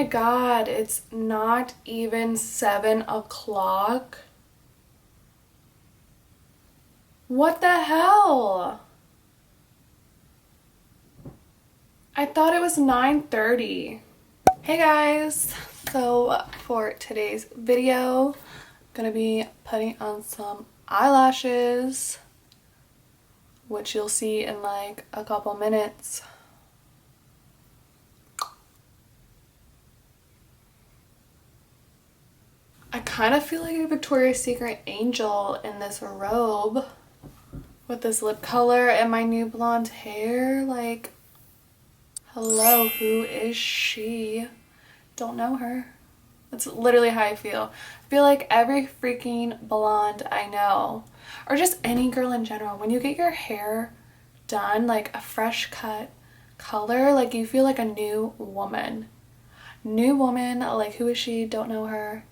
god, it's not even 7 o'clock. What the hell? I thought it was 9:30. Hey guys, so for today's video, I'm gonna be putting on some eyelashes, which you'll see in like a couple minutes. I kind of feel like a Victoria's Secret angel in this robe with this lip color and my new blonde hair. Like, hello, who is she? Don't know her. That's literally how I feel. I feel like every freaking blonde I know, or just any girl in general, when you get your hair done, like a fresh cut color, like you feel like a new woman. New woman, like who is she? Don't know her.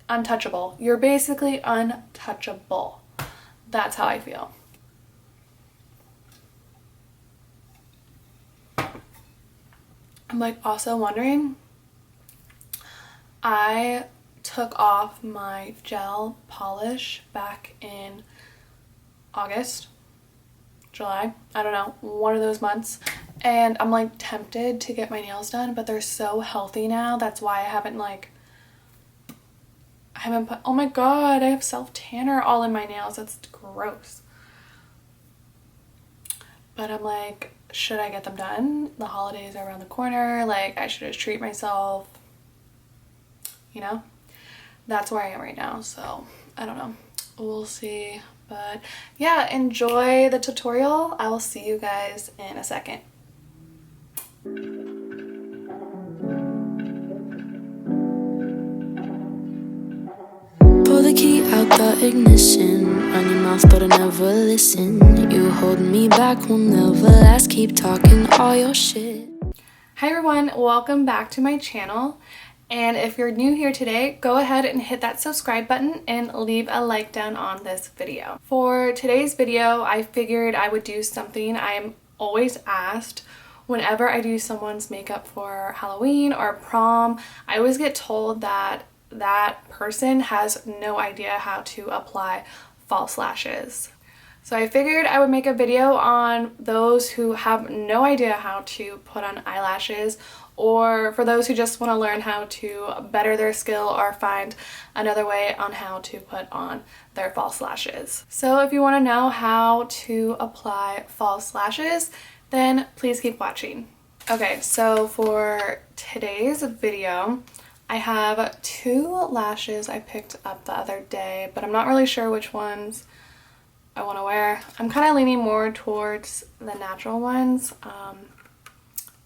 Untouchable. You're basically untouchable. That's how I feel. I'm like also wondering, I took off my gel polish back in August, July, I don't know, one of those months, and I'm like tempted to get my nails done, but they're so healthy now. That's why I haven't put, oh my god, I have self tanner all in my nails. That's gross. But I'm like, should I get them done? The holidays are around the corner. Like, I should just treat myself. You know? That's where I am right now. So, I don't know. We'll see. But yeah, enjoy the tutorial. I will see you guys in a second. Pull the key out the ignition. Run your mouth but I never listen. You hold me back, will never last. Keep talking all your shit. Hi everyone, welcome back to my channel. And if you're new here today, go ahead and hit that subscribe button and leave a like down on this video. For today's video, I figured I would do something I am always asked whenever I do someone's makeup for Halloween or prom. I always get told that that person has no idea how to apply false lashes. So I figured I would make a video on those who have no idea how to put on eyelashes, or for those who just want to learn how to better their skill or find another way on how to put on their false lashes. So if you want to know how to apply false lashes, then please keep watching. Okay, so for today's video, I have 2 lashes I picked up the other day, but I'm not really sure which ones I want to wear. I'm kind of leaning more towards the natural ones,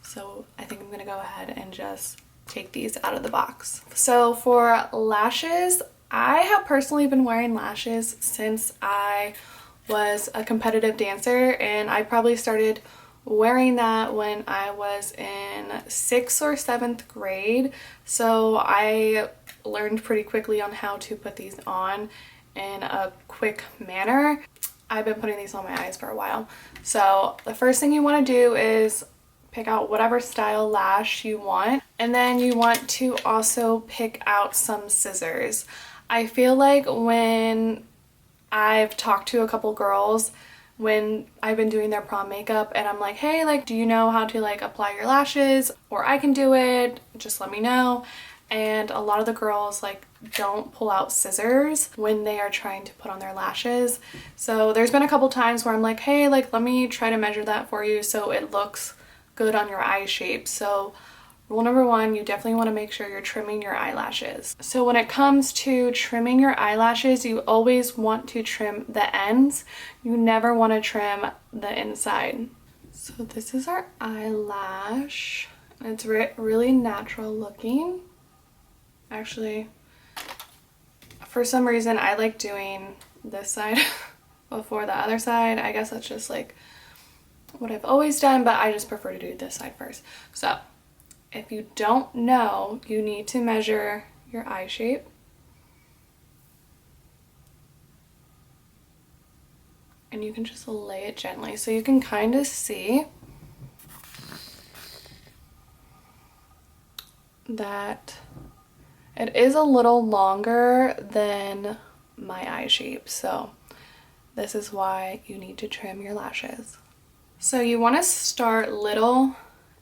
so I think I'm going to go ahead and just take these out of the box. So for lashes, I have personally been wearing lashes since I was a competitive dancer, and I probably started wearing that when I was in 6th or 7th grade. So I learned pretty quickly on how to put these on in a quick manner. I've been putting these on my eyes for a while. So the first thing you want to do is pick out whatever style lash you want, and then you want to also pick out some scissors. I feel like when I've talked to a couple girls when I've been doing their prom makeup and I'm like, hey, like, do you know how to like apply your lashes? Or I can do it, just let me know. And a lot of the girls like don't pull out scissors when they are trying to put on their lashes. So there's been a couple times where I'm like, hey, like, let me try to measure that for you so it looks good on your eye shape. So rule number 1, you definitely want to make sure you're trimming your eyelashes. So when it comes to trimming your eyelashes, you always want to trim the ends. You never want to trim the inside. So this is our eyelash. It's really natural looking. Actually, for some reason, I like doing this side before the other side. I guess that's just like what I've always done, but I just prefer to do this side first. So if you don't know, you need to measure your eye shape. And you can just lay it gently so you can kind of see. that it is a little longer than my eye shape, so this is why you need to trim your lashes. So you want to start little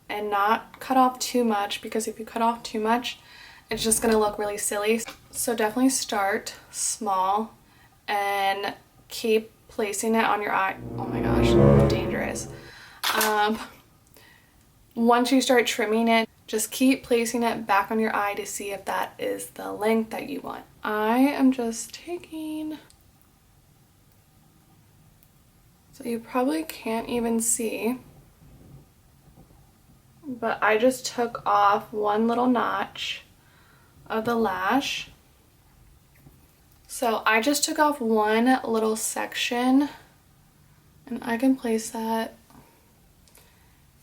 and not cut off too much, because if you cut off too much, it's just going to look really silly. So definitely start small and keep placing it on your eye. Oh my gosh, dangerous. Once you start trimming it, just keep placing it back on your eye to see if that is the length that you want. I am just taking, so you probably can't even see, but I just took off one little notch of the lash. So I just took off one little section, and I can place that,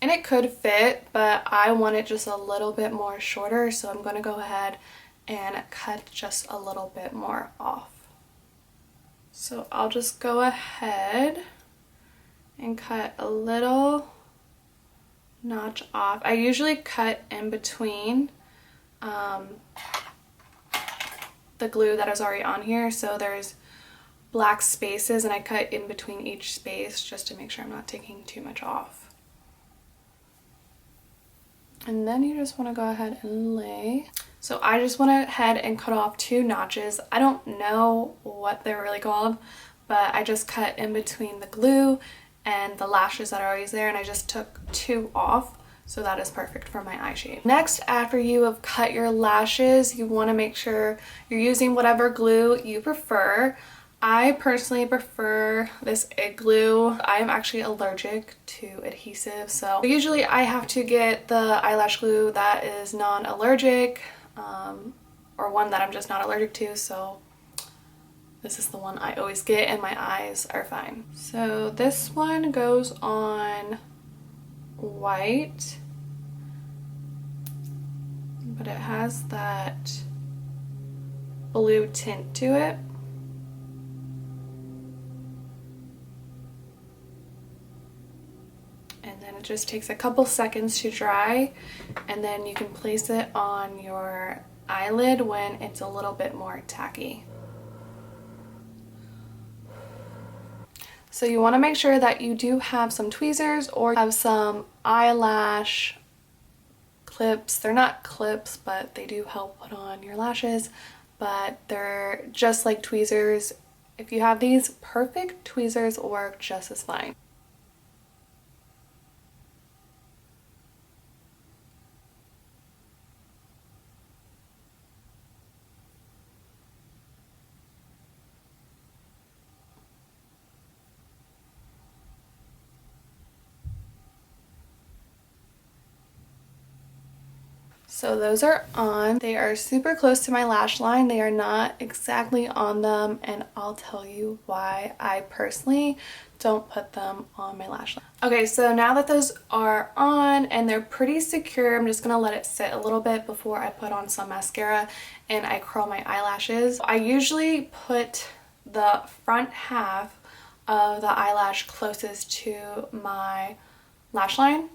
and it could fit, but I want it just a little bit more shorter, so I'm going to go ahead and cut just a little bit more off. So I'll just go ahead and cut a little notch off. I usually cut in between the glue that is already on here, so there's black spaces, and I cut in between each space just to make sure I'm not taking too much off. And then you just want to go ahead and lay. So I just went ahead and cut off 2 notches. I don't know what they're really called, but I just cut in between the glue and the lashes that are always there, and I just took 2 off. So that is perfect for my eye shape. Next, after you have cut your lashes, you want to make sure you're using whatever glue you prefer. I personally prefer this glue. I am actually allergic to adhesive, so usually I have to get the eyelash glue that is non-allergic, or one that I'm just not allergic to, so this is the one I always get, and my eyes are fine. So this one goes on white, but it has that blue tint to it. And then it just takes a couple seconds to dry, and then you can place it on your eyelid when it's a little bit more tacky. So you want to make sure that you do have some tweezers or have some eyelash clips. They're not clips, but they do help put on your lashes, but they're just like tweezers. If you have these, perfect tweezers work just as fine. So those are on. They are super close to my lash line. They are not exactly on them, and I'll tell you why I personally don't put them on my lash line. Okay, so now that those are on and they're pretty secure, I'm just gonna let it sit a little bit before I put on some mascara and I curl my eyelashes. I usually put the front half of the eyelash closest to my lash line,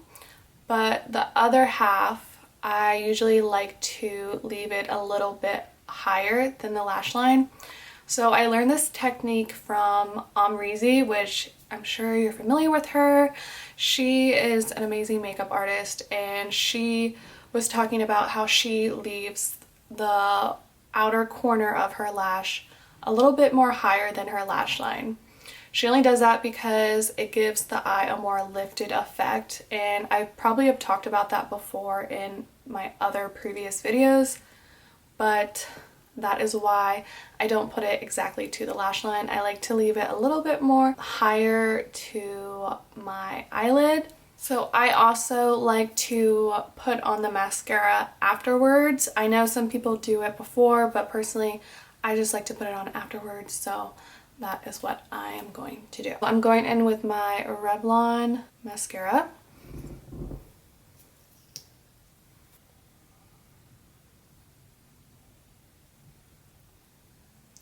but the other half I usually like to leave it a little bit higher than the lash line. So I learned this technique from Irresistible, which I'm sure you're familiar with her. She is an amazing makeup artist, and she was talking about how she leaves the outer corner of her lash a little bit more higher than her lash line. She only does that because it gives the eye a more lifted effect, and I probably have talked about that before in my other previous videos, but that is why I don't put it exactly to the lash line. I like to leave it a little bit more higher to my eyelid. So I also like to put on the mascara afterwards. I know some people do it before, but personally I just like to put it on afterwards, so that is what I am going to do. I'm going in with my Revlon mascara.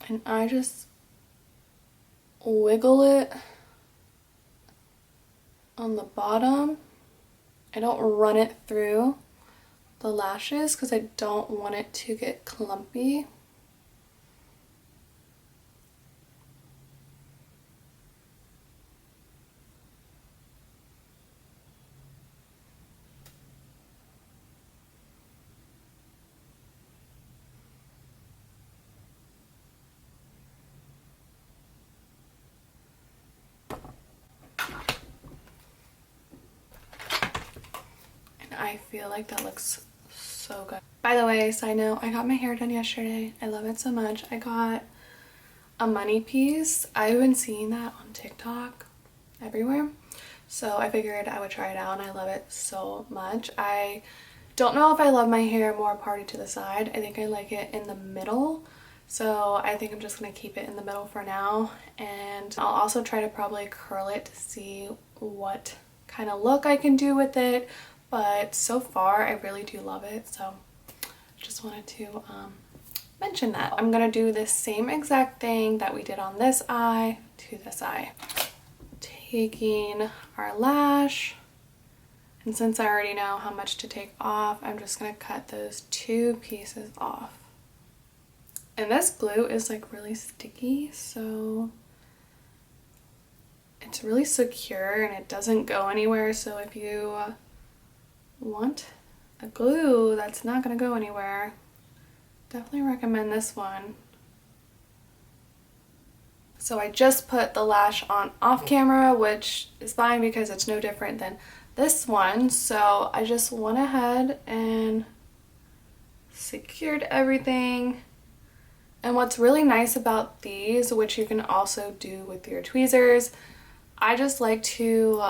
And I just wiggle it on the bottom. I don't run it through, the lashes because I don't want it to get clumpy. I feel like that looks so good. By the way, side note, I got my hair done yesterday. I love it so much. I got a money piece. I've been seeing that on TikTok everywhere. So I figured I would try it out and I love it so much. I don't know if I love my hair more parted to the side. I think I like it in the middle. So I think I'm just going to keep it in the middle for now. And I'll also try to probably curl it to see what kind of look I can do with it. But so far I really do love it, so just wanted to mention that. I'm gonna do the same exact thing that we did on this eye to this eye. Taking our lash, and since I already know how much to take off, I'm just gonna cut those 2 pieces off. And this glue is like really sticky, so it's really secure and it doesn't go anywhere. So if you want a glue that's not going to go anywhere, definitely recommend this one. So I just put the lash on off camera, which is fine because it's no different than this one. So I just went ahead and secured everything. And what's really nice about these, which you can also do with your tweezers, I just like to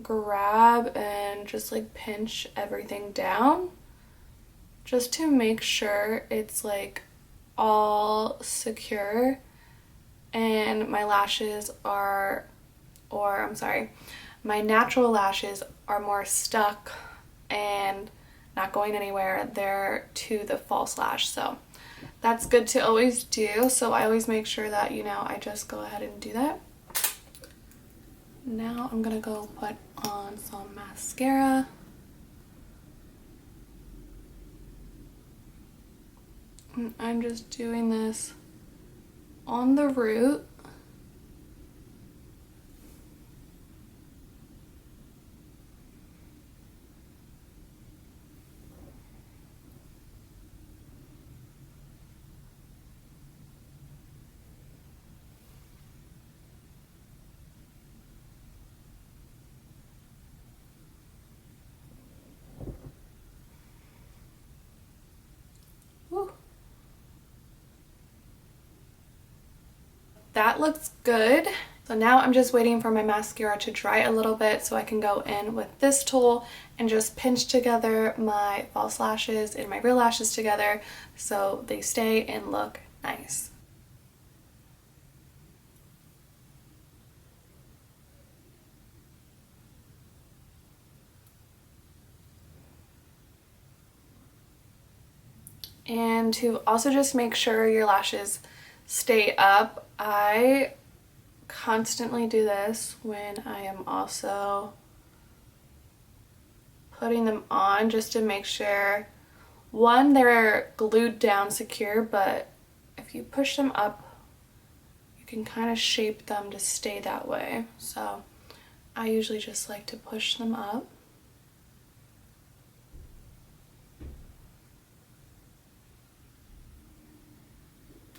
grab and just like pinch everything down just to make sure it's like all secure and my lashes are, or I'm sorry, my natural lashes are more stuck and not going anywhere. They're to the false lash, so that's good to always do. So I always make sure that, you know, I just go ahead and do that. Now I'm gonna go put on some mascara. And I'm just doing this on the root. That looks good. So now I'm just waiting for my mascara to dry a little bit so I can go in with this tool and just pinch together my false lashes and my real lashes together so they stay and look nice. And to also just make sure your lashes stay up, I constantly do this when I am also putting them on, just to make sure, one, they're glued down secure, but if you push them up, you can kind of shape them to stay that way. So I usually just like to push them up.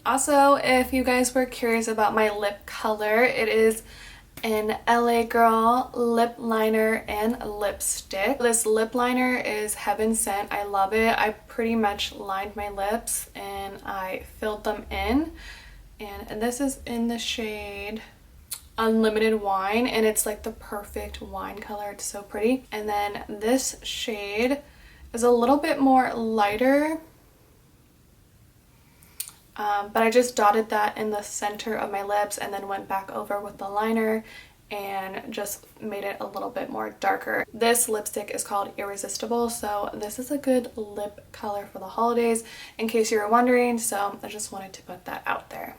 Also, if you guys were curious about my lip color, it is an LA Girl lip liner and lipstick. This lip liner is heaven sent. I love it. I pretty much lined my lips and I filled them in. And this is in the shade Unlimited Wine, and it's like the perfect wine color. It's so pretty. And then this shade is a little bit more lighter. But I just dotted that in the center of my lips and then went back over with the liner and just made it a little bit more darker. This lipstick is called Irresistible, so this is a good lip color for the holidays in case you were wondering, so I just wanted to put that out there.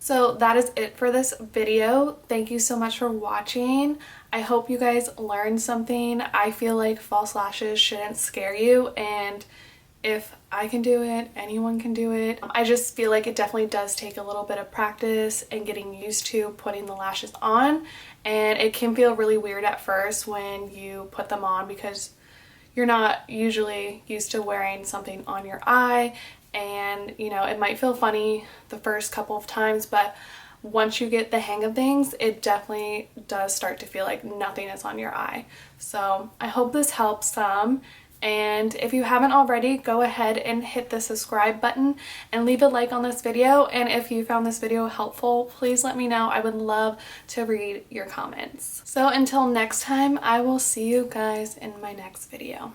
So that is it for this video. Thank you so much for watching. I hope you guys learned something. I feel like false lashes shouldn't scare you, and if I can do it, anyone can do it. I just feel like it definitely does take a little bit of practice and getting used to putting the lashes on, and it can feel really weird at first when you put them on because you're not usually used to wearing something on your eye, and you know, it might feel funny the first couple of times, but once you get the hang of things, it definitely does start to feel like nothing is on your eye. So I hope this helps some. And if you haven't already, go ahead and hit the subscribe button and leave a like on this video. And if you found this video helpful, please let me know. I would love to read your comments. So until next time, I will see you guys in my next video.